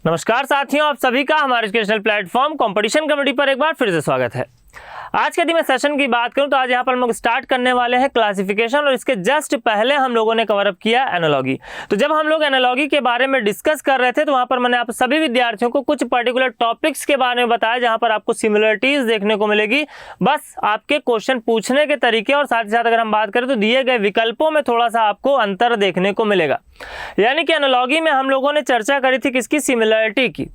नमस्कार साथियों, आप सभी का हमारे एजुकेशनल प्लेटफॉर्म कंपटीशन कमेटी पर एक बार फिर से स्वागत है। आज के दिन में सेशन की बात करूं तो आज यहाँ पर हम लोग स्टार्ट करने वाले हैं क्लासिफिकेशन और इसके जस्ट पहले हम लोगों ने कवर अप किया एनालॉजी। तो जब हम लोग एनालॉजी के बारे में डिस्कस कर रहे थे तो वहाँ पर मैंने आप सभी विद्यार्थियों को कुछ पर्टिकुलर टॉपिक्स के बारे में बताया जहाँ पर आपको सिमिलरिटीज देखने को मिलेगी। बस आपके क्वेश्चन पूछने के तरीके और साथ ही साथ अगर हम बात करें तो दिए गए विकल्पों में थोड़ा सा आपको अंतर देखने को मिलेगा। यानी कि एनालॉजी में हम लोगों ने चर्चा करी थी किसकी, सिमिलरिटी की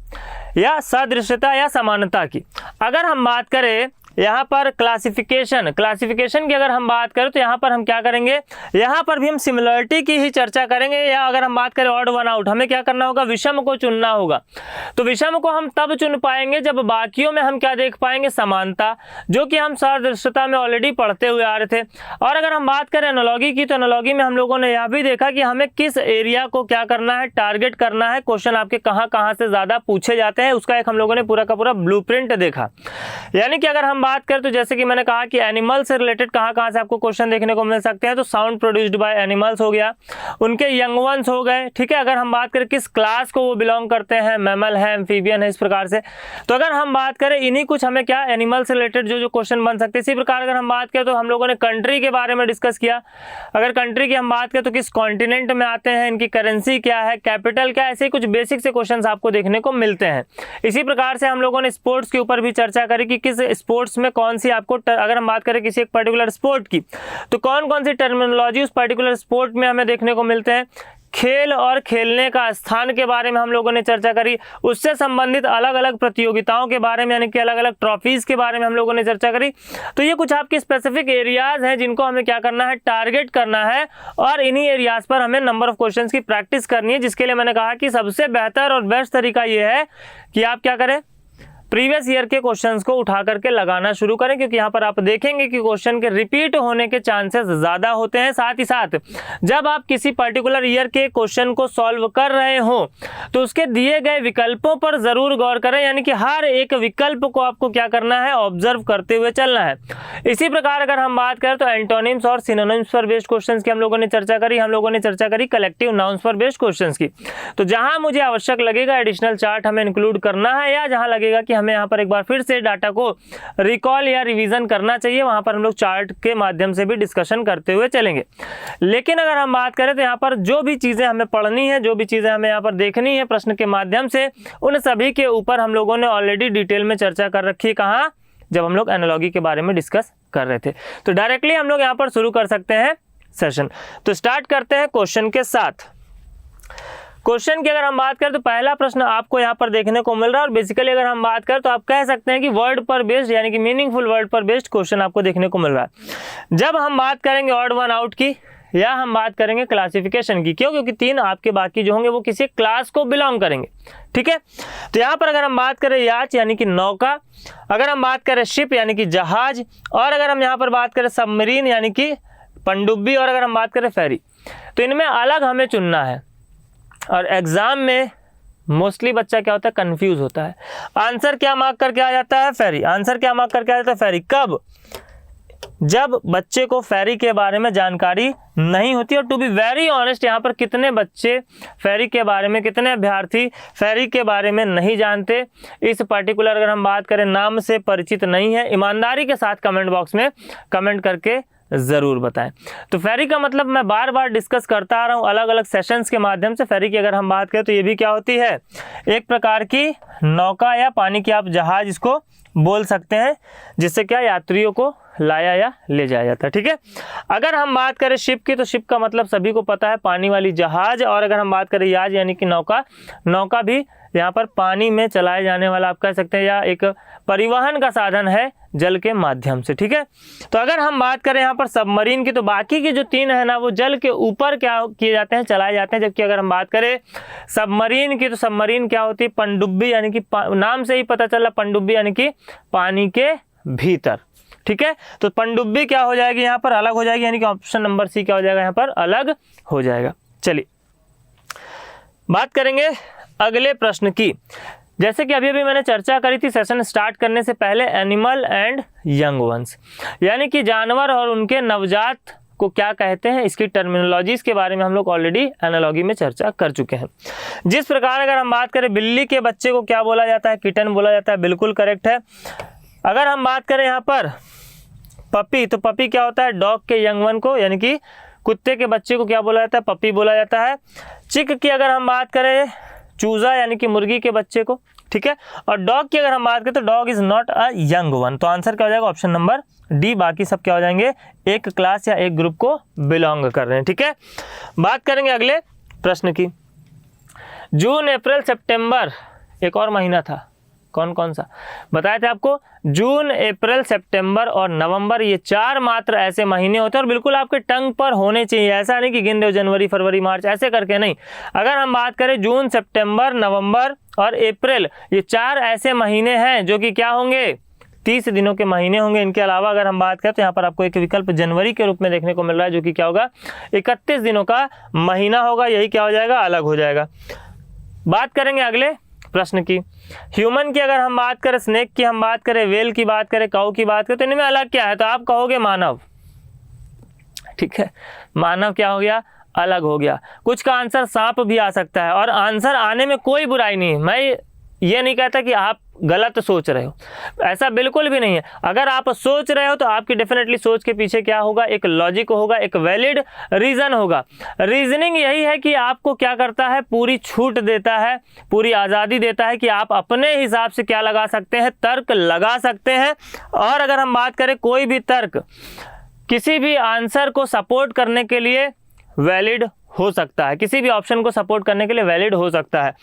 या सदृशता या समानता की। अगर हम बात करें यहाँ पर क्लासिफिकेशन की अगर हम बात करें तो यहाँ पर हम क्या करेंगे, यहाँ पर भी हम सिमिलरिटी की ही चर्चा करेंगे। या अगर हम बात करें ऑड वन आउट, हमें क्या करना होगा, विषम को चुनना होगा। तो विषम को हम तब चुन पाएंगे जब बाकियों में हम क्या देख पाएंगे, समानता, जो कि हम सदृशता में ऑलरेडी पढ़ते हुए आ रहे थे। और अगर हम बात करें एनालॉजी की तो एनालॉजी में हम लोगों ने यह भी देखा कि हमें किस एरिया को क्या करना है, टारगेट करना है। क्वेश्चन आपके कहाँ कहाँ से ज़्यादा पूछे जाते हैं उसका एक हम लोगों ने पूरा का पूरा ब्लूप्रिंट देखा। यानी कि अगर हम बात करें तो जैसे कि मैंने कहा कि एनिमल से रिलेटेड कहाँ कहाँ से आपको क्वेश्चन देखने को मिल सकते हैं, तो साउंड प्रोड्यूस्ड बाय एनिमल्स हो गया, उनके यंग वंस हो गए, ठीक है। अगर हम बात करें किस क्लास को वो बिलोंग करते हैं, मैमल है, एम्फीबियन है, इस प्रकार से। तो अगर हम बात करें इन्हीं कुछ हमें क्या एनिमल से रिलेटेड जो क्वेश्चन बन सकते हैं। इसी प्रकार अगर हम बात करें तो हम लोगों ने कंट्री के बारे में डिस्कस किया। अगर कंट्री की हम बात करें तो किस कॉन्टिनेंट में आते हैं, इनकी करेंसी क्या है, कैपिटल क्या है, ऐसे कुछ बेसिक से क्वेश्चन आपको देखने को मिलते हैं। इसी प्रकार से हम लोगों ने स्पोर्ट्स के ऊपर भी चर्चा करी कि किस स्पोर्ट्स में कौन सी आपको, अगर हम बात करें किसी एक पर्टिकुलर स्पोर्ट की तो कौन कौन सी टर्मिनोलॉजी उस पर्टिकुलर स्पोर्ट में हमें देखने को मिलते हैं। खेल और खेलने का स्थान के बारे में हम लोगों ने चर्चा करी। उससे संबंधित अलग अलग प्रतियोगिताओं के बारे में यानी कि अलग अलग ट्रॉफीज के बारे में हम लोगों ने चर्चा करी। तो ये कुछ आपके स्पेसिफिक एरियाज हैं जिनको हमें क्या करना है, टारगेट करना है और इन्हीं एरियाज पर हमें नंबर ऑफ क्वेश्चंस की प्रैक्टिस करनी है। जिसके लिए मैंने कहा कि सबसे बेहतर और बेस्ट तरीका ये है कि आप क्या करें, प्रीवियस ईयर के क्वेश्चंस को उठा करके लगाना शुरू करें, क्योंकि यहाँ पर आप देखेंगे कि क्वेश्चन के रिपीट होने के चांसेस ज़्यादा होते हैं। साथ ही साथ जब आप किसी पर्टिकुलर ईयर के क्वेश्चन को सॉल्व कर रहे हो तो उसके दिए गए विकल्पों पर ज़रूर गौर करें। यानी कि हर एक विकल्प को आपको क्या करना है, ऑब्जर्व करते हुए चलना है। इसी प्रकार अगर हम बात करें तो एंटोनिम्स और सिनोनिम्स पर बेस्ड क्वेश्चन की हम लोगों ने चर्चा करी। हम लोगों ने चर्चा करी कलेक्टिव नाउन्स पर बेस्ड क्वेश्चन की। तो जहाँ मुझे आवश्यक लगेगा एडिशनल चार्ट हमें इंक्लूड करना है, या जहाँ लगेगा कि हमें यहाँ पर एक बार फिर से डाटा को रिकॉल या रिवीजन करना चाहिए, वहां पर हम लोग चार्ट के माध्यम से भी डिस्कशन करते हुए चलेंगे। लेकिन अगर हम बात करें तो यहाँ पर जो भी चीजें हमें पढ़नी है, जो भी चीजें हमें यहाँ पर देखनी है प्रश्न के माध्यम से, उन सभी के ऊपर हम लोगों ने ऑलरेडी डिटेल में चर्चा कर रखी है। कहाँ, जब हम लोग एनालॉजी के बारे में डिस्कस कर रहे थे। तो डायरेक्टली हम लोग यहाँ पर शुरू कर सकते हैं सेशन। तो स्टार्ट करते हैं क्वेश्चन के साथ। क्वेश्चन की अगर हम बात करें तो पहला प्रश्न आपको यहाँ पर देखने को मिल रहा है और बेसिकली अगर हम बात करें तो आप कह सकते हैं कि वर्ड पर बेस्ड यानी कि मीनिंगफुल वर्ड पर बेस्ड क्वेश्चन आपको देखने को मिल रहा है। जब हम बात करेंगे ऑड वन आउट की या हम बात करेंगे क्लासिफिकेशन की, क्यों, क्योंकि तीन आपके बाकी जो होंगे वो किसी क्लास को बिलोंग करेंगे, ठीक है। तो यहाँ पर अगर हम बात करें याच यानी कि नौका, अगर हम बात करें शिप यानी कि जहाज, और अगर हम यहाँ पर बात करें सबमरीन यानी कि पनडुब्बी, और अगर हम बात करें फेरी, तो इनमें अलग हमें चुनना है। और एग्जाम में मोस्टली बच्चा क्या होता है, कंफ्यूज होता है। आंसर क्या मार्क करके आ जाता है, फेरी। आंसर क्या मार्क करके आ जाता है, फेरी। कब, जब बच्चे को फेरी के बारे में जानकारी नहीं होती। और टू बी वेरी ऑनेस्ट यहाँ पर कितने बच्चे फेरी के बारे में, कितने अभ्यर्थी फेरी के बारे में नहीं जानते, इस पर्टिकुलर अगर हम बात करें नाम से परिचित नहीं है, ईमानदारी के साथ कमेंट बॉक्स में कमेंट करके ज़रूर बताएं। तो फेरी का मतलब मैं बार बार डिस्कस करता आ रहा हूँ अलग अलग सेशंस के माध्यम से। फेरी की अगर हम बात करें तो ये भी क्या होती है, एक प्रकार की नौका या पानी की आप जहाज इसको बोल सकते हैं, जिससे क्या यात्रियों को लाया या ले जाया जाता है, ठीक है। अगर हम बात करें शिप की तो शिप का मतलब सभी को पता है, पानी वाली जहाज। और अगर हम बात करें याज यानी कि नौका, नौका भी यहाँ पर पानी में चलाए जाने वाला आप कह सकते हैं या एक परिवहन का साधन है जल के माध्यम से, ठीक है। तो अगर हम बात करें यहाँ पर सबमरीन की तो बाकी के जो तीन है ना वो जल के ऊपर क्या किए जाते हैं, चलाए जाते हैं। जबकि अगर हम बात करें सबमरीन की तो सबमरीन क्या होती है, पनडुब्बी यानी कि नाम से ही पता चला, पनडुब्बी यानी कि पानी के भीतर, ठीक है। तो पनडुब्बी क्या हो जाएगी, यहाँ पर अलग हो जाएगी, यानी कि ऑप्शन नंबर सी क्या हो जाएगा, यहाँ पर अलग हो जाएगा। चलिए बात करेंगे अगले प्रश्न की। जैसे कि अभी मैंने चर्चा करी थी सेशन स्टार्ट करने से पहले, एनिमल एंड यंग वंस, यानी कि जानवर और उनके नवजात को क्या कहते हैं, इसकी टर्मिनोलॉजीज के बारे में हम लोग ऑलरेडी एनालॉजी में चर्चा कर चुके हैं। जिस प्रकार अगर हम बात करें बिल्ली के बच्चे को क्या बोला जाता है, किटन बोला जाता है, बिल्कुल करेक्ट है। अगर हम बात करें यहाँ पर पपी, तो पपी क्या होता है, डॉग के यंग वन को यानी कि कुत्ते के बच्चे को क्या बोला जाता है, पपी बोला जाता है। चिक की अगर हम बात करें चूजा यानी कि मुर्गी के बच्चे को, ठीक है। और डॉग की अगर हम बात करें तो dog is not a young one, तो आंसर क्या हो जाएगा ऑप्शन नंबर डी। बाकी सब क्या हो जाएंगे, एक क्लास या एक ग्रुप को बिलोंग कर रहे हैं, ठीक है। बात करेंगे अगले प्रश्न की। जून, अप्रैल, सितंबर, एक और महीना था, कौन कौन सा बताए थे आपको, जून, अप्रैल, सितंबर और नवंबर, ये 4 मात्र ऐसे महीने होते हैं और बिल्कुल आपके टंग पर होने चाहिए। ऐसा नहीं कि गिन रहे हो जनवरी, फरवरी, मार्च, ऐसे करके नहीं। अगर हम बात करें जून, सितंबर, नवंबर और अप्रैल, ये 4 ऐसे महीने हैं जो कि क्या होंगे, 30 दिनों के महीने होंगे। इनके अलावा अगर हम बात करें तो यहाँ पर आपको एक विकल्प जनवरी के रूप में देखने को मिल रहा है, जो कि क्या होगा, 31 दिनों का महीना होगा। यही क्या हो जाएगा, अलग हो जाएगा। बात करेंगे अगले प्रश्न की। ह्यूमन की अगर हम बात करें, स्नेक की हम बात करें, वेल की बात करें, काऊ की बात करें, तो इनमें अलग क्या है, तो आप कहोगे मानव, ठीक है। मानव क्या हो गया, अलग हो गया। कुछ का आंसर सांप भी आ सकता है और आंसर आने में कोई बुराई नहीं है। मैं ये नहीं कहता कि आप गलत सोच रहे हो, ऐसा बिल्कुल भी नहीं है। अगर आप सोच रहे हो तो आपकी डेफिनेटली सोच के पीछे क्या होगा, एक लॉजिक होगा, एक वैलिड रीजन होगा। रीजनिंग यही है कि आपको क्या करता है, पूरी छूट देता है, पूरी आज़ादी देता है कि आप अपने हिसाब से क्या लगा सकते हैं, तर्क लगा सकते हैं। और अगर हम बात करें कोई भी तर्क किसी भी आंसर को सपोर्ट करने के लिए वैलिड हो सकता है, किसी भी ऑप्शन को सपोर्ट करने के लिए वैलिड हो सकता है।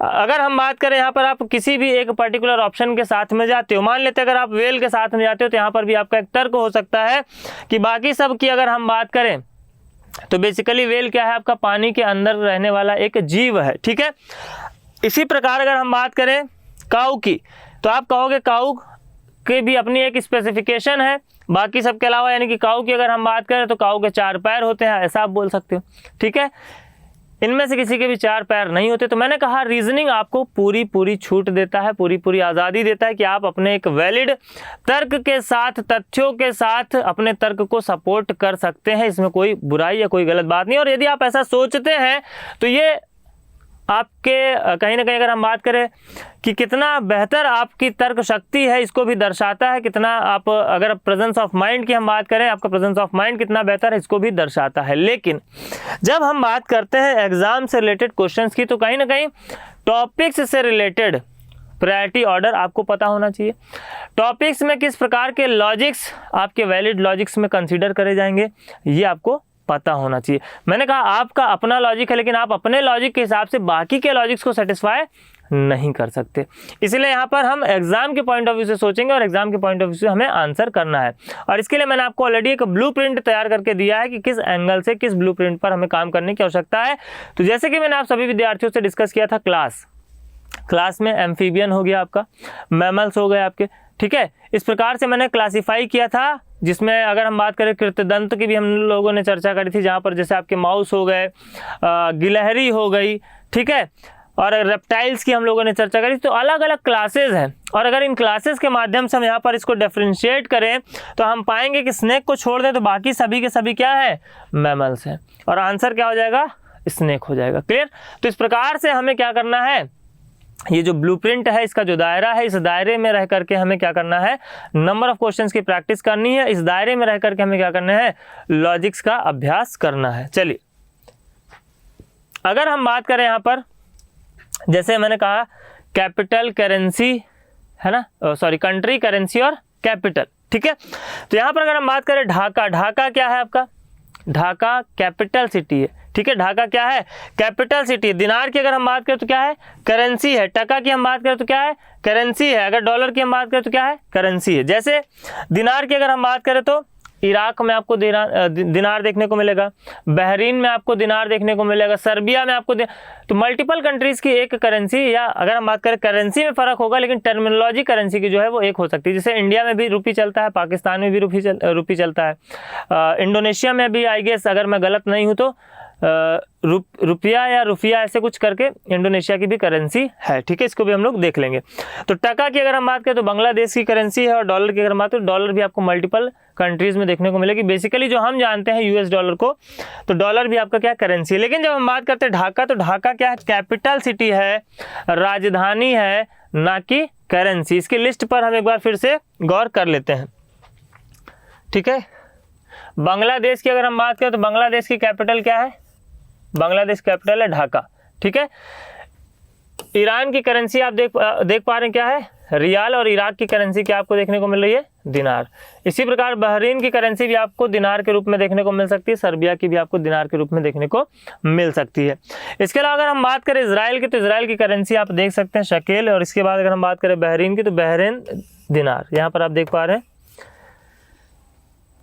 अगर हम बात करें यहाँ पर आप किसी भी एक पर्टिकुलर ऑप्शन के साथ में जाते हो, मान लेते हैं अगर आप वेल के साथ में जाते हो तो यहाँ पर भी आपका एक तर्क हो सकता है कि बाकी सब की अगर हम बात करें तो बेसिकली वेल क्या है, आपका पानी के अंदर रहने वाला एक जीव है, ठीक है। इसी प्रकार अगर हम बात करें काऊ की, तो आप कहोगे काऊ की भी अपनी एक स्पेसिफिकेशन है बाकी सब के अलावा, यानी कि काऊ की अगर हम बात करें तो काऊ के 4 पैर होते हैं, ऐसा आप बोल सकते हो, ठीक है। इनमें से किसी के भी 4 पैर नहीं होते। तो मैंने कहा रीजनिंग आपको पूरी छूट देता है, पूरी आज़ादी देता है कि आप अपने एक वैलिड तर्क के साथ, तथ्यों के साथ अपने तर्क को सपोर्ट कर सकते हैं। इसमें कोई बुराई या कोई गलत बात नहीं। और यदि आप ऐसा सोचते हैं तो ये आपके कहीं ना कहीं अगर हम बात करें कि कितना बेहतर आपकी तर्क शक्ति है, इसको भी दर्शाता है। कितना आप अगर प्रेजेंस ऑफ माइंड की हम बात करें, आपका प्रेजेंस ऑफ माइंड कितना बेहतर है, इसको भी दर्शाता है। लेकिन जब हम बात करते हैं एग्जाम से रिलेटेड क्वेश्चंस की, तो कहीं ना कहीं टॉपिक्स से रिलेटेड प्रायोरिटी ऑर्डर आपको पता होना चाहिए। टॉपिक्स में किस प्रकार के लॉजिक्स आपके वैलिड लॉजिक्स में कंसिडर करे जाएंगे, ये आपको पता होना चाहिए। मैंने कहा आपका अपना लॉजिक है, लेकिन आप अपने लॉजिक के हिसाब से बाकी के लॉजिक्स को सेटिस्फाई नहीं कर सकते। इसलिए यहाँ पर हम एग्जाम के पॉइंट ऑफ व्यू से सोचेंगे और एग्जाम के पॉइंट ऑफ व्यू से हमें आंसर करना है। और इसके लिए मैंने आपको ऑलरेडी एक ब्लूप्रिंट तैयार करके दिया है कि किस एंगल से, किस ब्लूप्रिंट पर हमें काम करने की आवश्यकता है। तो जैसे कि मैंने आप सभी विद्यार्थियों से डिस्कस किया था, क्लास में एम्फीबियन हो गया आपका, मैमल्स हो गए आपके, ठीक है। इस प्रकार से मैंने क्लासीफाई किया था, जिसमें अगर हम बात करें कृतदंत की भी हम लोगों ने चर्चा करी थी, जहाँ पर जैसे आपके माउस हो गए, गिलहरी हो गई, ठीक है, और रेप्टाइल्स की हम लोगों ने चर्चा करी। तो अलग अलग क्लासेस हैं और अगर इन क्लासेस के माध्यम से हम यहाँ पर इसको डिफरेंशिएट करें तो हम पाएंगे कि स्नेक को छोड़ दें तो बाकी सभी के सभी क्या है, मैमल्स हैं। और आंसर क्या हो जाएगा, स्नेक हो जाएगा। क्लियर। तो इस प्रकार से हमें क्या करना है, ये जो ब्लूप्रिंट है, इसका जो दायरा है, इस दायरे में रह करके हमें क्या करना है, नंबर ऑफ क्वेश्चंस की प्रैक्टिस करनी है। इस दायरे में रह करके हमें क्या करना है, लॉजिक्स का अभ्यास करना है। चलिए अगर हम बात करें यहाँ पर, जैसे मैंने कहा कैपिटल करेंसी है ना, सॉरी कंट्री करेंसी और कैपिटल, ठीक है। तो यहाँ पर अगर हम बात करें ढाका, ढाका क्या है आपका, ढाका कैपिटल सिटी है, ठीक है। ढाका क्या है, कैपिटल सिटी। दिनार की अगर हम बात करें तो क्या है, करेंसी है। टका की हम बात करें तो क्या है, करेंसी है। अगर डॉलर की हम बात करें तो क्या है, करेंसी है। जैसे दिनार की अगर हम बात करें तो इराक में आपको दिनार देखने को मिलेगा, बहरीन में आपको दिनार देखने को मिलेगा, सर्बिया में आपको तो मल्टीपल कंट्रीज की एक करेंसी, या अगर हम बात करें करेंसी में फ़र्क होगा लेकिन टर्मिनोलॉजी करेंसी की जो है वो एक हो सकती है। जैसे इंडिया में भी रुपी चलता है, पाकिस्तान में भी रुपी चलता है, इंडोनेशिया में भी आई गेस अगर मैं गलत नहीं हूँ तो रुपया या रुफिया ऐसे कुछ करके इंडोनेशिया की भी करेंसी है, ठीक है, इसको भी हम लोग देख लेंगे। तो टका की अगर हम बात करें तो बांग्लादेश की करेंसी है, और डॉलर की अगर बात करें तो डॉलर भी आपको मल्टीपल कंट्रीज में देखने को मिलेगी। बेसिकली जो हम जानते हैं यूएस डॉलर को, तो डॉलर भी आपका क्या करेंसी है। लेकिन जब हम बात करते हैं ढाका, तो ढाका क्या है, कैपिटल सिटी है, राजधानी है, ना कि करेंसी। इसकी लिस्ट पर हम एक बार फिर से गौर कर लेते हैं, ठीक है। बांग्लादेश की अगर हम बात करें तो बांग्लादेश की कैपिटल क्या है, बांग्लादेश कैपिटल है ढाका, ठीक है। ईरान की करेंसी आप देख पा रहे हैं क्या है, रियाल, और इराक की करेंसी क्या आपको देखने को मिल रही है, दिनार। इसी प्रकार बहरीन की करेंसी भी आपको दिनार के रूप में देखने को मिल सकती है, सर्बिया की भी आपको दिनार के रूप में देखने को मिल सकती है। इसके अलावा अगर हम बात करें इजराइल की, तो इजराइल की करेंसी आप देख सकते हैं शकेल, और इसके बाद अगर हम बात करें बहरीन की, तो बहरीन दिनार, यहाँ पर आप देख पा रहे हैं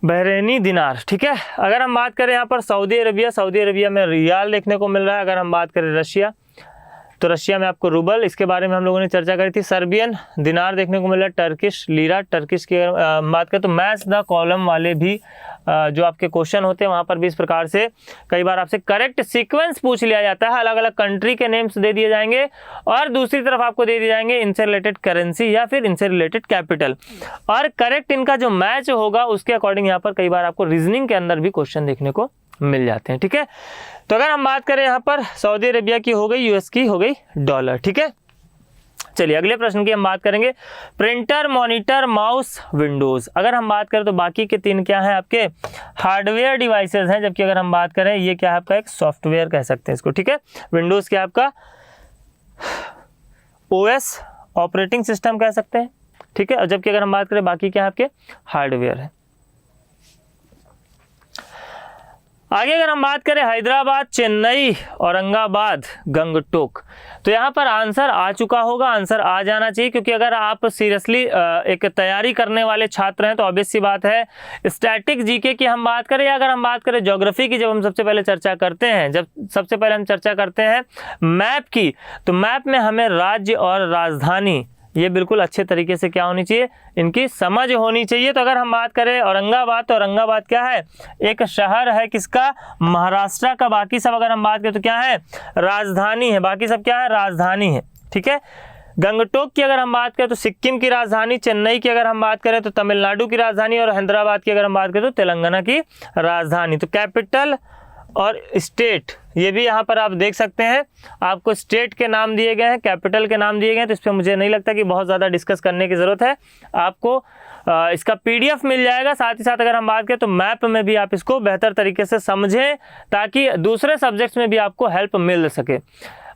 बहरीनी दिनार, ठीक है। अगर हम बात करें यहाँ पर सऊदी अरबिया, सऊदी अरबिया में रियाल देखने को मिल रहा है। अगर हम बात करें रशिया, तो रशिया में आपको रूबल, इसके बारे में हम लोगों ने चर्चा करी थी। सर्बियन दिनार देखने को मिल रहा है, टर्किश लीरा, टर्किश की अगर बात करें तो मैच द कॉलम वाले भी जो आपके क्वेश्चन होते हैं वहाँ पर भी इस प्रकार से कई बार आपसे करेक्ट सीक्वेंस पूछ लिया जाता है। अलग अलग कंट्री के नेम्स दे दिए जाएंगे और दूसरी तरफ आपको दे दिए जाएंगे इनसे रिलेटेड करेंसी या फिर इनसे रिलेटेड कैपिटल, और करेक्ट इनका जो मैच होगा उसके अकॉर्डिंग यहाँ पर कई बार आपको रीजनिंग के अंदर भी क्वेश्चन देखने को मिल जाते हैं, ठीक है। तो अगर हम बात करें यहाँ पर सऊदी अरेबिया की हो गई, यूएस की हो गई डॉलर, ठीक है। चलिए अगले प्रश्न की हम बात करेंगे, प्रिंटर, मॉनिटर, माउस, विंडोज। अगर हम बात करें तो बाकी के तीन क्या हैं, आपके हार्डवेयर डिवाइसेस हैं, जबकि अगर हम बात करें ये क्या है आपका एक सॉफ्टवेयर कह सकते हैं इसको, ठीक है। विंडोज क्या आपका ओएस ऑपरेटिंग सिस्टम कह सकते हैं, ठीक है, और जबकि अगर हम बात करें बाकी क्या है आपके हार्डवेयर है। आगे अगर हम बात करें हैदराबाद, चेन्नई, औरंगाबाद, गंगटोक, तो यहाँ पर आंसर आ चुका होगा, आंसर आ जाना चाहिए, क्योंकि अगर आप सीरियसली एक तैयारी करने वाले छात्र हैं तो ऑब्वियस सी बात है स्टैटिक जीके की हम बात करें या अगर हम बात करें ज्योग्राफी की, जब हम सबसे पहले चर्चा करते हैं, जब सबसे पहले हम चर्चा करते हैं मैप की, तो मैप में हमें राज्य और राजधानी ये बिल्कुल अच्छे तरीके से क्या होनी चाहिए, इनकी समझ होनी चाहिए। तो अगर हम बात करें औरंगाबाद, तो औरंगाबाद क्या है, एक शहर है किसका, महाराष्ट्र का। बाकी सब अगर हम बात करें तो क्या है, राजधानी है, बाकी सब क्या है, राजधानी है, ठीक है। गंगटोक की अगर हम बात करें तो सिक्किम की राजधानी, चेन्नई की अगर हम बात करें तो तमिलनाडु की राजधानी, और हैदराबाद की अगर हम बात करें तो तेलंगाना की राजधानी। तो कैपिटल और स्टेट ये भी यहाँ पर आप देख सकते हैं, आपको स्टेट के नाम दिए गए हैं, कैपिटल के नाम दिए गए हैं, तो इस पर मुझे नहीं लगता कि बहुत ज़्यादा डिस्कस करने की ज़रूरत है। आपको इसका पीडीएफ मिल जाएगा, साथ ही साथ अगर हम बात करें तो मैप में भी आप इसको बेहतर तरीके से समझें ताकि दूसरे सब्जेक्ट्स में भी आपको हेल्प मिल सके।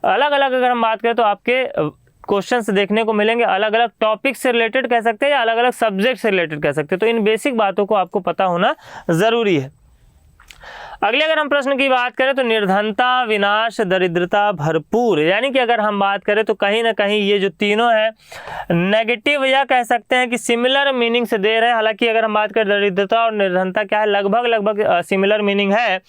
अलग अलग अगर हम बात करें तो आपके क्वेश्चंस देखने को मिलेंगे, अलग अलग टॉपिक से रिलेटेड कह सकते हैं या अलग अलग सब्जेक्ट से रिलेटेड कह सकते हैं, तो इन बेसिक बातों को आपको पता होना ज़रूरी है। अगले अगर हम प्रश्न की बात करें तो निर्धनता, विनाश, दरिद्रता, भरपूर, यानी कि अगर हम बात करें तो कहीं ना कहीं ये जो तीनों है नेगेटिव या कह सकते हैं कि सिमिलर मीनिंग से दे रहे हैं। हालांकि अगर हम बात करें दरिद्रता और निर्धनता क्या है, लगभग सिमिलर मीनिंग है,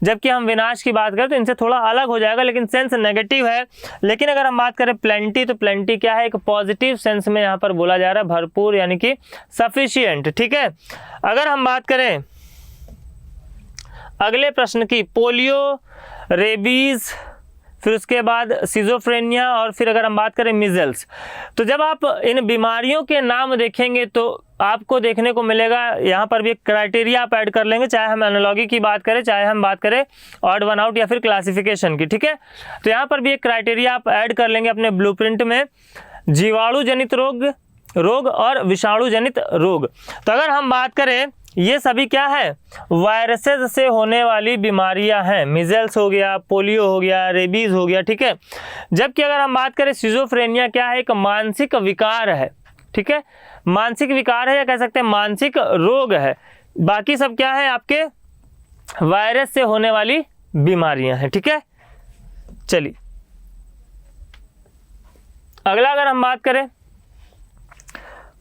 जबकि हम विनाश की बात करें तो इनसे थोड़ा अलग हो जाएगा, लेकिन सेंस नेगेटिव है। लेकिन अगर हम बात करें प्लेंटी, तो प्लेंटी क्या है, एक पॉजिटिव सेंस में यहाँ पर बोला जा रहा है, भरपूर यानी कि सफिशिएंट, ठीक है। अगर हम बात करें अगले प्रश्न की, पोलियो, रेबीज, फिर उसके बाद सिजोफ्रेनिया, और फिर अगर हम बात करें मिजल्स, तो जब आप इन बीमारियों के नाम देखेंगे तो आपको देखने को मिलेगा यहाँ पर भी एक क्राइटेरिया आप ऐड कर लेंगे, चाहे हम एनालॉजी की बात करें, चाहे हम बात करें ऑड वन आउट या फिर क्लासिफिकेशन की, ठीक है। तो यहाँ पर भी एक क्राइटेरिया आप ऐड कर लेंगे अपने ब्लूप्रिंट में, जीवाणु जनित रोग और विषाणु जनित रोग। तो अगर हम बात करें ये सभी क्या है, वायरसेस से होने वाली बीमारियां हैं, मिजल्स हो गया, पोलियो हो गया, रेबीज हो गया, ठीक है। जबकि अगर हम बात करें सिजोफ्रेनिया क्या है, एक मानसिक विकार है, ठीक है, मानसिक विकार है या कह सकते हैं मानसिक रोग है। बाकी सब क्या है, आपके वायरस से होने वाली बीमारियां हैं, ठीक है। चलिए अगला अगर हम बात करें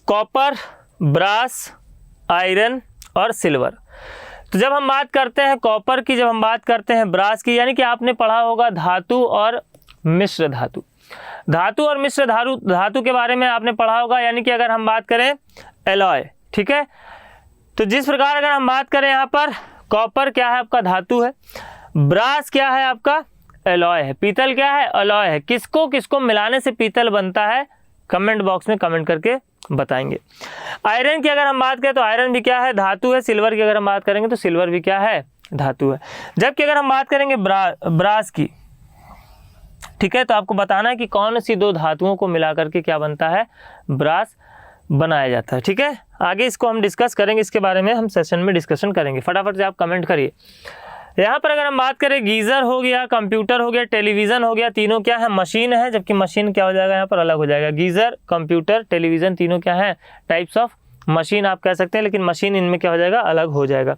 कॉपर, ब्रास, आयरन और सिल्वर, तो जब हम बात करते हैं कॉपर की, जब हम बात करते हैं ब्रास की, यानी कि आपने पढ़ा होगा धातु और मिश्र धातु, धातु और मिश्र धातु के बारे में आपने पढ़ा होगा, यानी कि अगर हम बात करें एलॉय, ठीक है। तो जिस प्रकार अगर हम बात करें यहाँ पर कॉपर क्या है, आपका धातु है, ब्रास क्या है आपका? एलॉय है। पीतल क्या है? एलॉय है। किसको किसको मिलाने से पीतल बनता है? कमेंट बॉक्स में कमेंट करके बताएंगे। आयरन की अगर हम बात करें तो आयरन भी क्या है? धातु है। सिल्वर की अगर हम बात करेंगे तो सिल्वर भी क्या है? धातु है। जबकि अगर हम बात करेंगे ब्रास की, ठीक है, तो आपको बताना है कि कौन सी दो धातुओं को मिला करके क्या बनता है? ब्रास बनाया जाता है। ठीक है, आगे इसको हम डिस्कस करेंगे, इसके बारे में हम सेशन में डिस्कशन करेंगे। फटाफट से आप कमेंट करिए। यहाँ पर अगर हम बात करें, गीज़र हो गया, कंप्यूटर हो गया, टेलीविज़न हो गया, तीनों क्या है? मशीन है। जबकि मशीन क्या हो जाएगा? यहाँ पर अलग हो जाएगा। गीज़र, कंप्यूटर, टेलीविज़न तीनों क्या है? टाइप्स ऑफ मशीन आप कह सकते हैं, लेकिन मशीन इनमें क्या हो जाएगा? अलग हो जाएगा।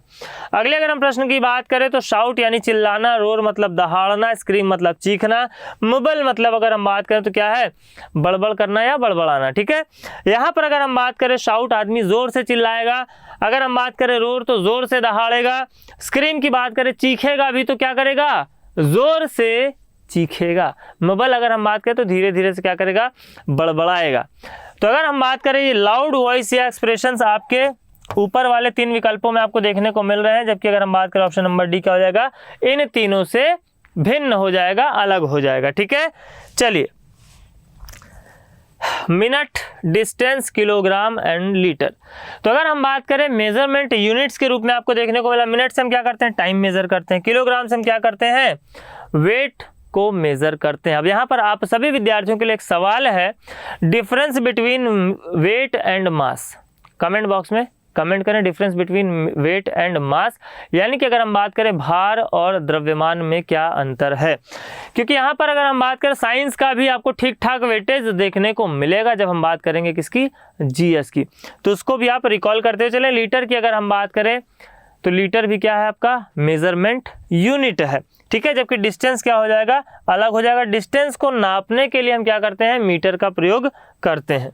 अगले अगर हम प्रश्न की बात करें तो शाउट यानी चिल्लाना, रोर मतलब दहाड़ना, स्क्रीम मतलब चीखना, मुबल मतलब अगर हम बात करें तो क्या है? बड़बड़ करना या बड़बड़ाना। ठीक है, यहाँ पर अगर हम बात करें, शाउट आदमी जोर से चिल्लाएगा। अगर हम बात करें रोर तो जोर से दहाड़ेगा। स्क्रीम की बात करें, चीखेगा भी तो क्या करेगा? जोर से चीखेगा। मुबल अगर हम बात करें तो धीरे धीरे से क्या करेगा? बड़बड़ाएगा। तो अगर हम बात करें, ये लाउड वॉइस या एक्सप्रेशंस आपके ऊपर वाले 3 विकल्पों में आपको देखने को मिल रहे हैं। जबकि अगर हम बात करें ऑप्शन नंबर डी क्या हो जाएगा? इन तीनों से भिन्न हो जाएगा, अलग हो जाएगा। ठीक है, चलिए, minute, distance, kilogram and litre. तो अगर हम बात करें मेजरमेंट यूनिट्स के रूप में आपको देखने को मिला। मिनट से हम क्या करते हैं? टाइम मेजर करते हैं। किलोग्राम से हम क्या करते हैं? वेट को मेजर करते हैं। अब यहाँ पर आप सभी विद्यार्थियों के लिए एक सवाल है, difference between weight and mass. Comment box में कमेंट करें, difference between weight and mass, यानी कि अगर हम बात करें भार और द्रव्यमान में क्या अंतर है। क्योंकि यहाँ पर अगर हम बात करें साइंस का भी आपको ठीक ठाक वेटेज देखने को मिलेगा जब हम बात करेंगे किसकी? जीएस की। तो उसको भी आप रिकॉल करते हुए चलें। लीटर की अगर हम बात करें तो लीटर भी क्या है? आपका मेजरमेंट यूनिट है। ठीक है, जबकि डिस्टेंस क्या हो जाएगा? अलग हो जाएगा। डिस्टेंस को नापने के लिए हम क्या करते हैं? मीटर का प्रयोग करते हैं।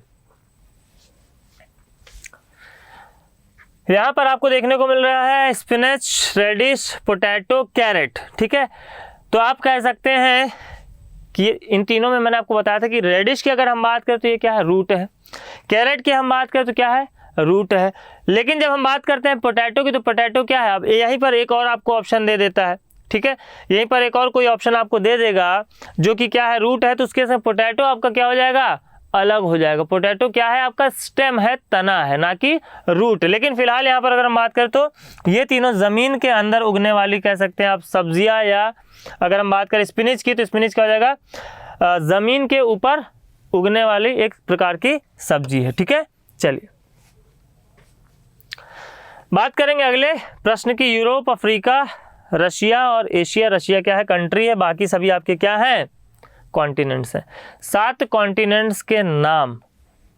यहां पर आपको देखने को मिल रहा है स्पिनच, रेडिश, पोटैटो, कैरेट। ठीक है, तो आप कह सकते हैं कि इन तीनों में मैंने आपको बताया था कि रेडिश की अगर हम बात करें तो ये क्या है? रूट है। कैरेट की हम बात करें तो क्या है? रूट है। लेकिन जब हम बात करते हैं पोटैटो की, तो पोटैटो क्या है? अब यहीं पर एक और आपको ऑप्शन दे देता है। ठीक है, यहीं पर एक और कोई ऑप्शन आपको दे देगा जो कि क्या है? रूट है। तो उसके साथ पोटैटो आपका क्या हो जाएगा? अलग हो जाएगा। पोटैटो क्या है? आपका स्टेम है, तना है, ना कि रूट। लेकिन फिलहाल यहाँ पर अगर हम बात करें तो ये तीनों जमीन के अंदर उगने वाली कह सकते हैं आप सब्जियां, या अगर हम बात करें स्पिनिच की तो स्पिनिच क्या हो जाएगा? जमीन के ऊपर उगने वाली एक प्रकार की सब्जी है। ठीक है, चलिए बात करेंगे अगले प्रश्न की। यूरोप, अफ्रीका, रशिया और एशिया। रशिया क्या है? कंट्री है। बाकी सभी आपके क्या हैं? कॉन्टिनेंट्स हैं। 7 कॉन्टिनेंट्स के नाम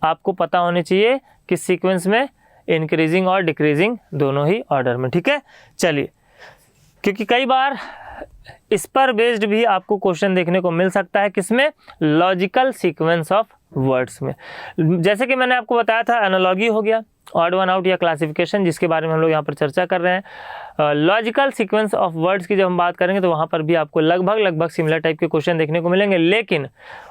आपको पता होने चाहिए किस सीक्वेंस में? इंक्रीजिंग और डिक्रीजिंग दोनों ही ऑर्डर में। ठीक है, चलिए, क्योंकि कई बार इस पर बेस्ड भी आपको क्वेश्चन देखने को मिल सकता है। किसमें? लॉजिकल सीक्वेंस ऑफ वर्ड्स में। जैसे कि मैंने आपको बताया था, एनालॉजी हो गया, ऑड वन आउट या क्लासिफिकेशन, जिसके बारे में हम लोग यहाँ पर चर्चा कर रहे हैं। लॉजिकल सीक्वेंस ऑफ वर्ड्स की जब हम बात करेंगे तो वहाँ पर भी आपको लगभग सिमिलर टाइप के क्वेश्चन देखने को मिलेंगे, लेकिन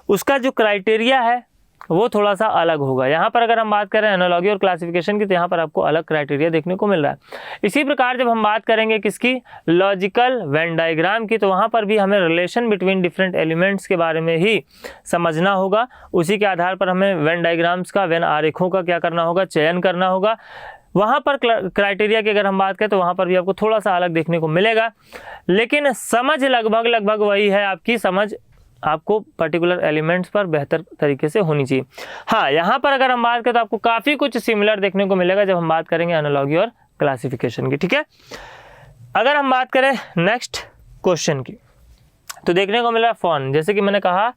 उसका जो क्राइटेरिया है वो थोड़ा सा अलग होगा। यहाँ पर अगर हम बात करें एनालॉजी और क्लासिफिकेशन की, तो यहाँ पर आपको अलग क्राइटेरिया देखने को मिल रहा है। इसी प्रकार जब हम बात करेंगे किसकी? लॉजिकल वेन डायग्राम की, तो वहाँ पर भी हमें रिलेशन बिटवीन डिफरेंट एलिमेंट्स के बारे में ही समझना होगा। उसी के आधार पर हमें वेन डायग्राम्स का, वेन आरेखों का क्या करना होगा? चयन करना होगा। वहाँ पर क्राइटेरिया की अगर हम बात करें तो वहाँ पर भी आपको थोड़ा सा अलग देखने को मिलेगा, लेकिन समझ लगभग वही है। आपकी समझ आपको पर्टिकुलर एलिमेंट्स पर बेहतर तरीके से होनी चाहिए। हाँ, यहाँ पर अगर हम बात करें तो आपको काफ़ी कुछ सिमिलर देखने को मिलेगा जब हम बात करेंगे एनालॉजी और क्लासिफिकेशन की। ठीक है, अगर हम बात करें नेक्स्ट क्वेश्चन की, तो देखने को मिला फॉन। जैसे कि मैंने कहा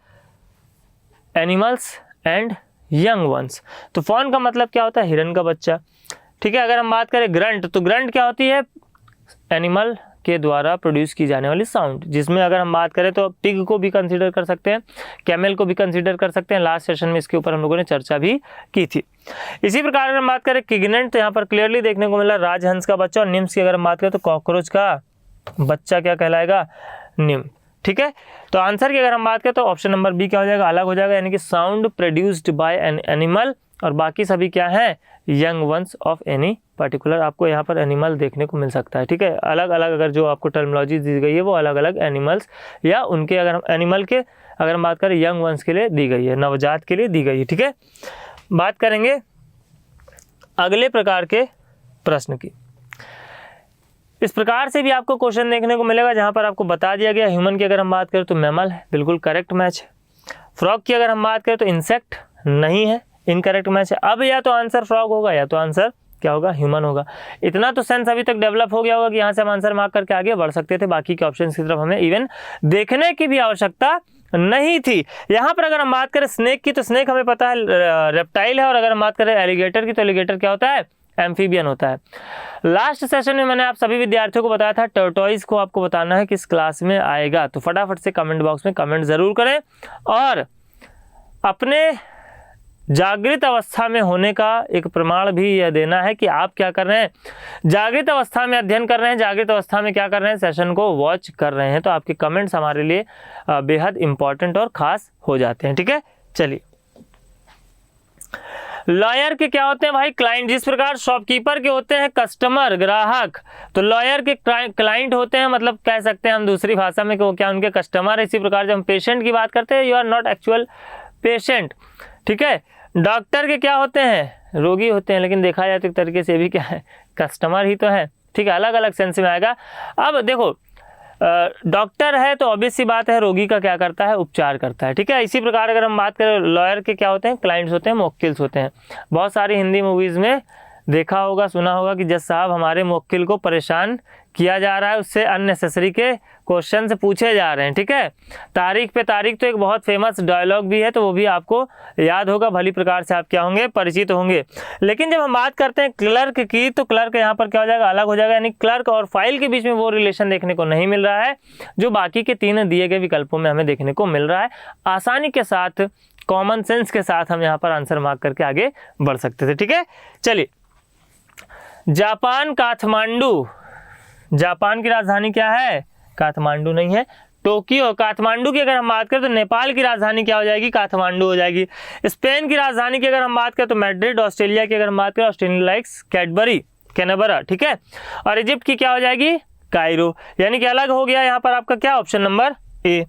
एनिमल्स एंड यंग वंस, तो फॉन का मतलब क्या होता है? हिरन का बच्चा। ठीक है, अगर हम बात करें ग्रंट, तो ग्रंट क्या होती है? एनिमल के द्वारा प्रोड्यूस की जाने वाली साउंड, जिसमें अगर हम बात करें तो पिग को भी कंसीडर कर सकते हैं, कैमल को भी कंसीडर कर सकते हैं। लास्ट सेशन में इसके ऊपर हम लोगों ने चर्चा भी की थी। इसी प्रकार अगर हम बात करें किग्नेंट, तो यहाँ पर क्लियरली देखने को मिला राजहंस का बच्चा। और निम्स की अगर हम बात करें तो कॉकरोच का बच्चा क्या कहलाएगा? निम। ठीक है, तो आंसर की अगर हम बात करें तो ऑप्शन नंबर बी क्या हो जाएगा? अलग हो जाएगा, यानी कि sound produced by an animal और बाकी सभी क्या हैं, young ones of any particular. आपको यहाँ पर एनिमल देखने को मिल सकता है, ठीक है। अलग अलग अगर जो आपको टर्मिनोलॉजी दी गई है वो अलग अलग एनिमल्स या उनके, अगर हम एनिमल के अगर हम बात करें यंग वंस के लिए दी गई है, नवजात के लिए दी गई है, ठीक है। बात करेंगे अगले प्रकार के प्रश्न की। इस प्रकार से भी आपको क्वेश्चन देखने को मिलेगा जहाँ पर आपको बता दिया गया ह्यूमन की अगर हम बात करें तो मैमल है, बिल्कुल करेक्ट मैच है। फ्रॉग की अगर हम बात करें तो इंसेक्ट नहीं है, इनकरेक्ट मैच है। अब या तो आंसर फ्रॉग होगा या तो आंसर क्या होगा, ह्यूमन होगा। इतना तो सेंस अभी तक डेवलप हो गया होगा कि यहाँ से हम आंसर मार्क करके आगे बढ़ सकते थे, बाकी के ऑप्शन की तरफ हमें इवन देखने की भी आवश्यकता नहीं थी। यहाँ पर अगर हम बात करें स्नेक की तो स्नेक हमें पता है रेप्टाइल है, और अगर हम बात करें एलिगेटर की तो एलिगेटर क्या होता है, एम्फीबियन होता है। लास्ट सेशन में मैंने आप सभी विद्यार्थियों को बताया था टर्टोइज को आपको बताना है किस क्लास में आएगा, तो फटाफट से कमेंट बॉक्स में कमेंट जरूर करें और अपने जागृत अवस्था में होने का एक प्रमाण भी यह देना है कि आप क्या कर रहे हैं, जागृत अवस्था में अध्ययन कर रहे हैं, जागृत अवस्था में क्या कर रहे हैं, सेशन को वॉच कर रहे हैं। तो आपके कमेंट्स हमारे लिए बेहद इंपॉर्टेंट और खास हो जाते हैं, ठीक है। चलिए, लॉयर के क्या होते हैं भाई, क्लाइंट। जिस प्रकार शॉपकीपर के होते हैं कस्टमर, ग्राहक, तो लॉयर के क्लाइंट होते हैं, मतलब कह सकते हैं हम दूसरी भाषा में कि वो क्या उनके कस्टमर है। इसी प्रकार जब हम पेशेंट की बात करते हैं, you are not actual patient, ठीक है। डॉक्टर के क्या होते हैं, रोगी होते हैं, लेकिन देखा जाए तो एक तरीके से भी क्या है, कस्टमर ही तो है, ठीक है। अलग अलग सेंस में आएगा। अब देखो डॉक्टर है तो ऑब्वियस सी बात है रोगी का क्या करता है, उपचार करता है, ठीक है। इसी प्रकार अगर हम बात करें लॉयर के क्या होते हैं, क्लाइंट्स होते हैं, मुवक्किल्स होते हैं। बहुत सारी हिंदी मूवीज़ में देखा होगा, सुना होगा कि जज साहब हमारे मुवक्किल को परेशान किया जा रहा है, उससे अननेसेसरी के क्वेश्चन से पूछे जा रहे हैं, ठीक है। तारीख पे तारीख तो एक बहुत फेमस डायलॉग भी है, तो वो भी आपको याद होगा, भली प्रकार से आप क्या होंगे, परिचित होंगे। लेकिन जब हम बात करते हैं क्लर्क की, तो क्लर्क यहाँ पर क्या हो जाएगा, अलग हो जाएगा, यानी क्लर्क और फाइल के बीच में वो रिलेशन देखने को नहीं मिल रहा है जो बाकी के 3 दिए गए विकल्पों में हमें देखने को मिल रहा है। आसानी के साथ, कॉमन सेंस के साथ हम यहाँ पर आंसर मार्क करके आगे बढ़ सकते थे, ठीक है। चलिए, जापान, काठमांडू, जापान की राजधानी क्या है, काठमांडू नहीं है, टोक्यो। काठमांडू की अगर हम बात करें तो नेपाल की राजधानी क्या हो जाएगी, काठमांडू हो जाएगी। स्पेन की राजधानी की अगर हम बात करें तो मैड्रिड। ऑस्ट्रेलिया की अगर हम बात करें ऑस्ट्रेलिया लाइक्स कैडबरी, कैनबरा, ठीक है। और इजिप्ट की क्या हो जाएगी, कायरो। यानी कि अलग हो गया यहाँ पर आपका क्या, ऑप्शन नंबर ए।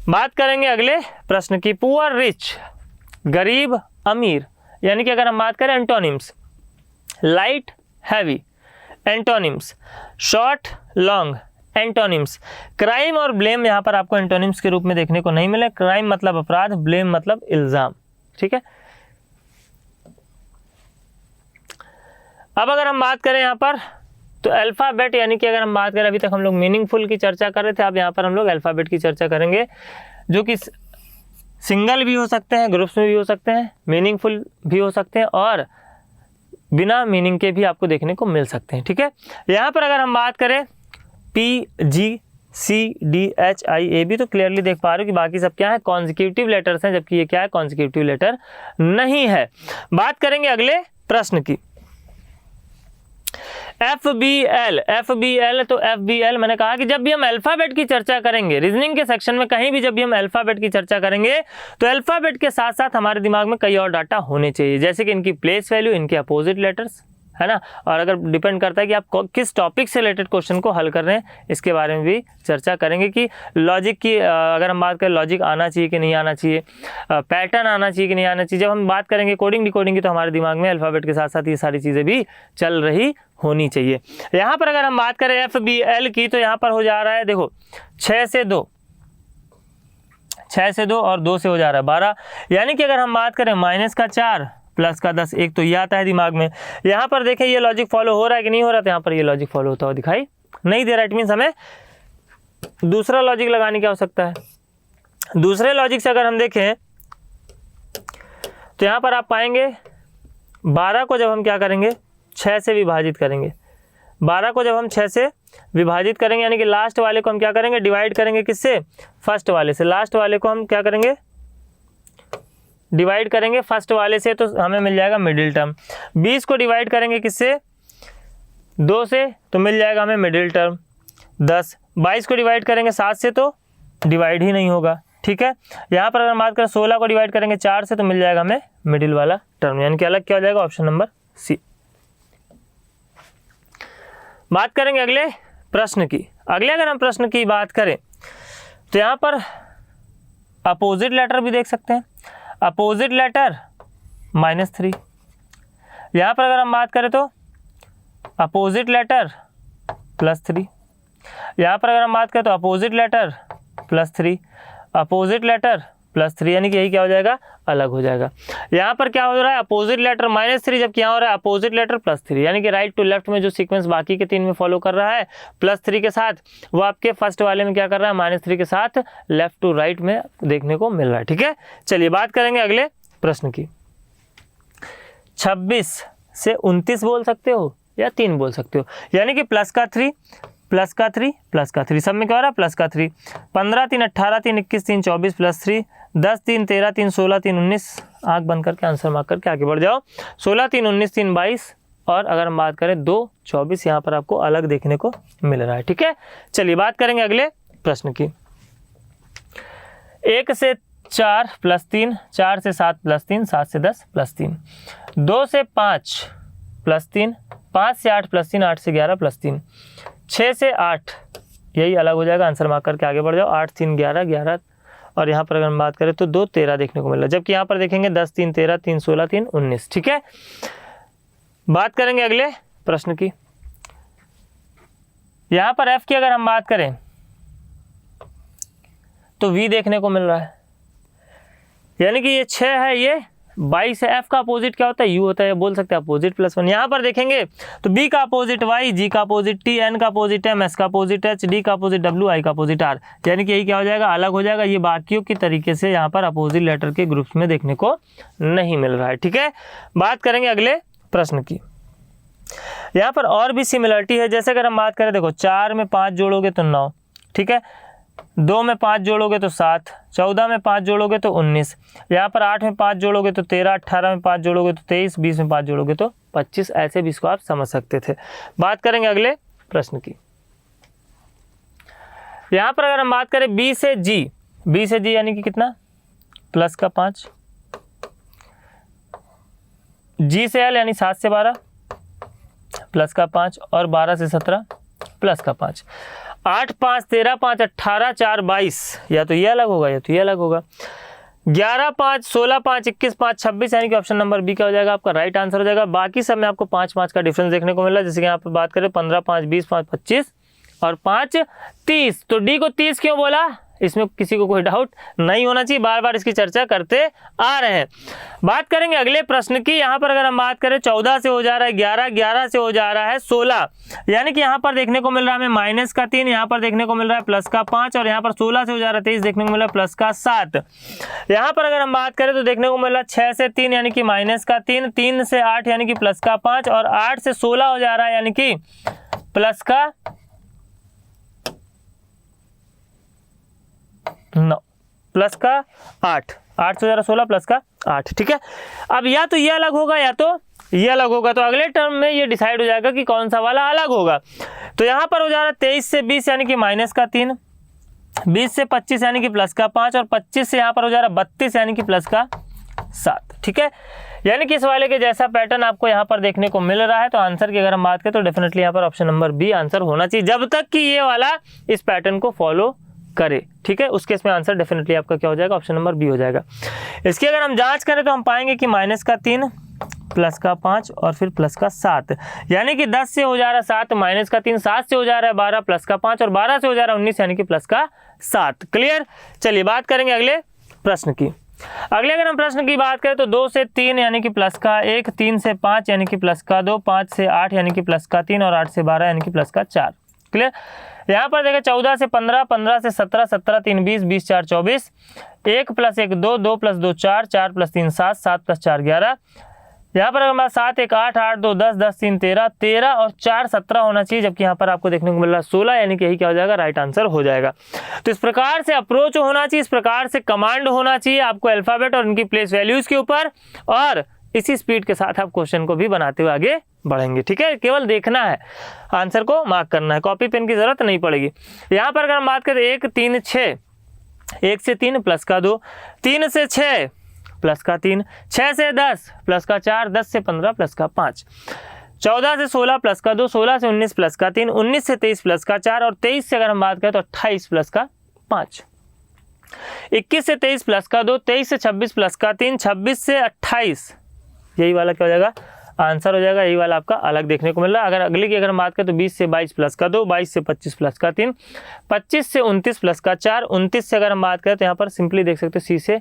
बात करेंगे अगले प्रश्न की, पुअर रिच, गरीब अमीर, यानी कि अगर हम बात करें antonyms, light heavy, antonyms, short long, antonyms. Crime और ब्लेम यहाँ पर आपको एंटोनिम्स के रूप में देखने को नहीं मिले। क्राइम मतलब अपराध, ब्लेम मतलब इल्जाम, ठीक है। अब अगर हम बात करें यहाँ पर तो अल्फाबेट, यानी कि अगर हम बात करें, अभी तक हम लोग मीनिंगफुल की चर्चा कर रहे थे, अब यहाँ पर हम लोग अल्फाबेट की चर्चा करेंगे, जो कि सिंगल भी हो सकते हैं, ग्रुप्स में भी हो सकते हैं, मीनिंगफुल भी हो सकते हैं और बिना मीनिंग के भी आपको देखने को मिल सकते हैं, ठीक है। यहाँ पर अगर हम बात करें PGCDHIAB, तो क्लियरली देख पा रहे हो कि बाकी सब क्या है, कॉन्जिक्यूटिव लेटर्स हैं, जबकि ये क्या है, कॉन्जिक्यूटिव लेटर नहीं है। बात करेंगे अगले प्रश्न की, FBL, तो FBL मैंने कहा कि जब भी हम अल्फाबेट की चर्चा करेंगे, रीजनिंग के सेक्शन में कहीं भी जब भी हम अल्फाबेट की चर्चा करेंगे, तो अल्फाबेट के साथ साथ हमारे दिमाग में कई और डाटा होने चाहिए, जैसे कि इनकी प्लेस वैल्यू, इनके अपोजिट लेटर्स, है ना। और अगर डिपेंड करता है कि आप किस टॉपिक से रिलेटेड क्वेश्चन को हल कर रहे हैं, इसके बारे में भी चर्चा करेंगे कि लॉजिक की अगर हम बात करें, लॉजिक आना चाहिए कि नहीं आना चाहिए, पैटर्न आना चाहिए कि नहीं आना चाहिए। जब हम बात करेंगे कोडिंग डिकोडिंग की, तो हमारे दिमाग में अल्फाबेट के साथ साथ ये सारी चीज़ें भी चल रही होनी चाहिए। यहाँ पर अगर हम बात करें FBL की, तो यहाँ पर हो जा रहा है, देखो 6 से 2 और 2 से हो जा रहा है 12, यानी कि अगर हम बात करें -4 + 10, एक तो ये आता है दिमाग में। यहाँ पर देखें ये लॉजिक फॉलो हो रहा है कि नहीं हो रहा, तो यहाँ पर ये लॉजिक फॉलो होता हुआ दिखाई नहीं दे रहा। इट मीन्स हमें दूसरा लॉजिक लगाने की आवश्यकता है। दूसरे लॉजिक से अगर हम देखें तो यहाँ पर आप पाएंगे 12 को जब हम क्या करेंगे, 6 से विभाजित करेंगे। 12 को जब हम 6 से विभाजित करेंगे, यानी कि लास्ट वाले को हम क्या करेंगे, डिवाइड करेंगे किससे, फर्स्ट वाले से। लास्ट वाले को हम क्या करेंगे, डिवाइड करेंगे फर्स्ट वाले से, तो हमें मिल जाएगा मिडिल टर्म। 20 को डिवाइड करेंगे किससे, 2 से, तो मिल जाएगा हमें मिडिल टर्म 10। 22 को डिवाइड करेंगे 7 से, तो डिवाइड ही नहीं होगा, ठीक है। यहाँ पर अगर हम बात करें 16 को डिवाइड करेंगे 4 से तो मिल जाएगा हमें मिडिल वाला टर्म, यानी कि अलग क्या हो जाएगा, ऑप्शन नंबर सी। बात करेंगे अगले प्रश्न की। अगले अगर हम प्रश्न की बात करें तो यहाँ पर अपोजिट लेटर भी देख सकते हैं, अपोजिट लेटर -3। यहाँ पर अगर हम बात करें तो अपोजिट लेटर +3। यहाँ पर अगर हम बात करें तो अपोजिट लेटर +3, अपोजिट लेटर +3, यानी कि यही क्या हो जाएगा, अलग हो जाएगा। यहाँ पर क्या हो रहा है, अपोजिट लेटर -3, जबकि यहाँ हो रहा है अपोजिट लेटर +3, यानी कि राइट टू लेफ्ट में जो सीक्वेंस बाकी के 3 में फॉलो कर रहा है +3 के साथ, वो आपके फर्स्ट वाले में क्या कर रहा है, -3 के साथ लेफ्ट टू राइट में देखने को मिल रहा है। ठीक है, चलिए बात करेंगे अगले प्रश्न की। 26 से 29 बोल सकते हो या 3 बोल सकते हो, यानी कि प्लस का 3 प्लस का 3 प्लस का 3, सब में क्या हो रहा है, प्लस का 3। 15 3 18 3 21 3 24 +3, 10 3 13 3 16 3 19, आँख बंद करके आंसर मार्क करके आगे बढ़ जाओ। 16 3 19 3 22, और अगर हम बात करें 2 24, यहाँ पर आपको अलग देखने को मिल रहा है। ठीक है, चलिए बात करेंगे अगले प्रश्न की। 1 से 4 +3, 4 से 7 +3, 7 से 10 +3, 2 से 5 +3, 5 से 8 +3, 8 से 11 +3, 6 से 8, यही अलग हो जाएगा, आंसर मार्क करके आगे बढ़ जाओ। 8 3 11 11, और यहाँ पर अगर हम बात करें तो 2 13 देखने को मिल रहा है, जबकि यहाँ पर देखेंगे 10 3 13 3 16 3 19। ठीक है, बात करेंगे अगले प्रश्न की। यहाँ पर F की अगर हम बात करें तो V देखने को मिल रहा है, यानी कि ये 6 है, ये 22 है। F का अपोजिट क्या होता है, U होता है, बोल सकते हैं अपोजिट +1। यहाँ पर देखेंगे तो B का अपोजिट Y, G का अपोजिट T, N का अपोजिट M, S का अपोजिट H, D का अपोजिट W, I का अपोजिट R, यानी कि यही क्या हो जाएगा, अलग हो जाएगा। ये बाकियों की तरीके से यहाँ पर अपोजिट लेटर के ग्रुप्स में देखने को नहीं मिल रहा है। ठीक है, बात करेंगे अगले प्रश्न की। यहाँ पर और भी सिमिलरिटी है, जैसे अगर हम बात करें, देखो 4 में 5 जोड़ोगे तो 9, ठीक है, 2 में 5 जोड़ोगे तो 7, 14 में 5 जोड़ोगे तो 19, यहाँ पर 8 में 5 जोड़ोगे तो 13, 18 में 5 जोड़ोगे तो 23, 20 में 5 जोड़ोगे तो 25, ऐसे भी इसको आप समझ सकते थे। बात करेंगे अगले प्रश्न की। यहाँ पर अगर हम बात करें B से G यानी कि कितना, प्लस का 5, G से L यानी 7 से 12 प्लस का 5, और 12 से 17 प्लस का 5, 8 5 13 5 18 4 22, या तो ये अलग होगा या तो ये अलग होगा। 11 5 16 5 21 5 26, यानी कि ऑप्शन नंबर बी क्या हो जाएगा, आपका राइट आंसर हो जाएगा। बाकी सब में आपको 5 5 का डिफरेंस देखने को मिल रहा है, जैसे कि यहाँ पर बात करें 15 5 20 5 25 और 5 30, तो डी को 30 क्यों बोला, इसमें किसी को कोई डाउट नहीं होना चाहिए, बार बार इसकी चर्चा करते आ रहे हैं। बात करेंगे अगले प्रश्न की। यहाँ पर अगर हम बात करें 14 से हो जा रहा है 11, 11 से हो जा रहा है 16, यानी कि यहाँ पर देखने को मिल रहा है हमें माइनस का 3, यहाँ पर देखने को मिल रहा है प्लस का 5, और यहाँ पर 16 से हो जा रहा है 23, देखने को मिल रहा है प्लस का 7। यहाँ पर अगर हम बात करें तो देखने को मिल रहा है 6 से 3 यानी कि माइनस का 3, 3 से 8 यानी कि प्लस का 5, और 8 से 16 हो जा रहा है यानी कि प्लस का 9, प्लस का 8, 8 से ज़रा 16 प्लस का 8। ठीक है, अब या तो ये अलग होगा या तो ये अलग होगा, तो अगले टर्म में ये डिसाइड हो जाएगा कि कौन सा वाला अलग होगा। तो यहाँ पर हो जा रहा है 23 से 20 यानी कि माइनस का 3, 20 से 25 यानी कि प्लस का 5, और 25 से यहाँ पर हो जा रहा है 32 यानी कि प्लस का 7। ठीक है, यानी कि इस वाले के जैसा पैटर्न आपको यहाँ पर देखने को मिल रहा है। तो आंसर की अगर हम बात करें तो डेफिनेटली यहाँ पर ऑप्शन नंबर बी आंसर होना चाहिए, जब तक कि ये वाला इस पैटर्न को फॉलो करे। ठीक है, उस केस में आंसर डेफिनेटली आपका क्या हो जाएगा, ऑप्शन नंबर बी हो जाएगा। इसकी अगर हम जांच करें तो हम पाएंगे कि माइनस का 3, प्लस का 5 और फिर प्लस का 7, यानी कि 10 से हो जा रहा है 7, माइनस का 3, 7 से हो जा रहा है 12, प्लस का 5, और 12 से हो जा रहा है 19 यानी कि प्लस का 7। क्लियर, चलिए बात करेंगे अगले प्रश्न की। अगले अगर हम प्रश्न की बात करें तो 2 से 3 यानी कि प्लस का 1, 3 से 5 यानी कि प्लस का 2, 5 से 8 यानी कि प्लस का 3, और 8 से 12 यानी कि प्लस का 4। क्लियर, यहाँ पर देखिए 14 से 15, 15 से 17, 17 3 20, 20 4 24, 1 + 1 2, 2 + 2 4, 4 + 3 7, 7 + 4 11। यहाँ पर हमारा 7 1 8, 8 2 10, 10 3 13, 13 और 4 17 होना चाहिए, जबकि यहाँ पर आपको देखने को मिल रहा है 16, यानी कि यही क्या हो जाएगा, राइट आंसर हो जाएगा। तो इस प्रकार से अप्रोच होना चाहिए, इस प्रकार से कमांड होना चाहिए आपको अल्फाबेट और उनकी प्लेस वैल्यूज के ऊपर, और इसी स्पीड के साथ आप क्वेश्चन को भी बनाते हुए आगे बढ़ेंगे। ठीक है, केवल देखना है, आंसर को मार्क करना है, कॉपी पेन की जरूरत नहीं पड़ेगी। यहाँ पर अगर हम बात करें 1 3 6, 1 से 3 प्लस का 2, 3 से 6 प्लस का 3, 6 से 10 प्लस का 4, 10 से 15 प्लस का 5, 14 से 16 प्लस का 2, 16 से 19 प्लस का 3, 19 से 23 प्लस का 4 और 23 से अगर हम बात करें तो 28 प्लस का 5, 21 से 23 प्लस का 2, 23 से 26 प्लस का 3, 26 से 28, यही वाला क्या हो जाएगा, आंसर हो जाएगा, यही वाला आपका अलग देखने को मिल रहा है। अगर अगले की अगर हम बात करें तो 20 से 22 प्लस का 2, 22 से 25 प्लस का 3, 25 से 29 प्लस का 4, 29 से अगर हम बात करें तो यहाँ पर सिंपली देख सकते हो सी से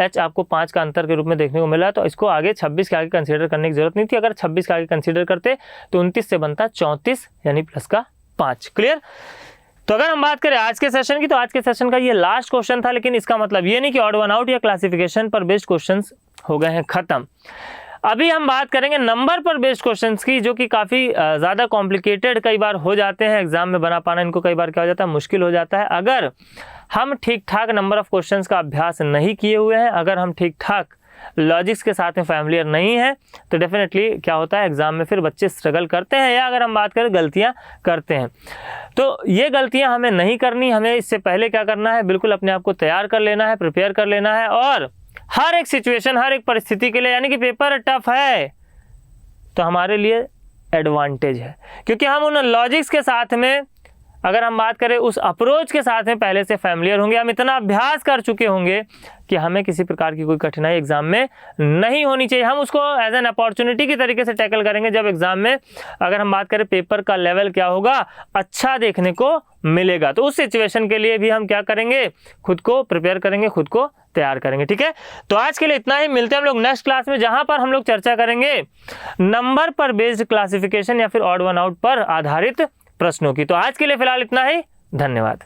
एच आपको 5 का अंतर के रूप में देखने को मिला है। तो इसको आगे 26 के आगे कंसीडर करने की जरूरत नहीं थी, अगर 26 के आगे कंसीडर करते तो 29 से बनता 34 यानी प्लस का 5। क्लियर। तो अगर हम बात करें आज के सेशन की, तो आज के सेशन का ये लास्ट क्वेश्चन था, लेकिन इसका मतलब ये नहीं कि ऑड वन आउट या क्लासिफिकेशन पर बेस्ड क्वेश्चंस हो गए हैं खत्म। अभी हम बात करेंगे नंबर पर बेस्ड क्वेश्चंस की, जो कि काफ़ी ज़्यादा कॉम्प्लिकेटेड कई बार हो जाते हैं एग्जाम में, बना पाना इनको कई बार क्या हो जाता है, मुश्किल हो जाता है। अगर हम ठीक ठाक नंबर ऑफ क्वेश्चंस का अभ्यास नहीं किए हुए हैं, अगर हम ठीक ठाक लॉजिक्स के साथ में फैमिलियर नहीं है, तो डेफिनेटली क्या होता है, एग्जाम में फिर बच्चे स्ट्रगल करते हैं, या अगर हम बात करें गलतियां करते हैं। तो ये गलतियां हमें नहीं करनी, हमें इससे पहले क्या करना है, बिल्कुल अपने आप को तैयार कर लेना है, प्रिपेयर कर लेना है, और हर एक सिचुएशन, हर एक परिस्थिति के लिए, यानी कि पेपर टफ है तो हमारे लिए एडवांटेज है, क्योंकि हम उन लॉजिक्स के साथ में, अगर हम बात करें उस अप्रोच के साथ में पहले से फैमिलियर होंगे, हम इतना अभ्यास कर चुके होंगे कि हमें किसी प्रकार की कोई कठिनाई एग्जाम में नहीं होनी चाहिए। हम उसको एज एन अपॉर्चुनिटी की तरीके से टैकल करेंगे, जब एग्जाम में अगर हम बात करें पेपर का लेवल क्या होगा, अच्छा देखने को मिलेगा। तो उस सिचुएशन के लिए भी हम क्या करेंगे, खुद को प्रिपेयर करेंगे, खुद को तैयार करेंगे। ठीक है, तो आज के लिए इतना ही, मिलते हैं हम लोग नेक्स्ट क्लास में, जहां पर हम लोग चर्चा करेंगे नंबर पर बेस्ड क्लासिफिकेशन या फिर ऑड वन आउट पर आधारित प्रश्नों की। तो आज के लिए फिलहाल इतना ही, धन्यवाद।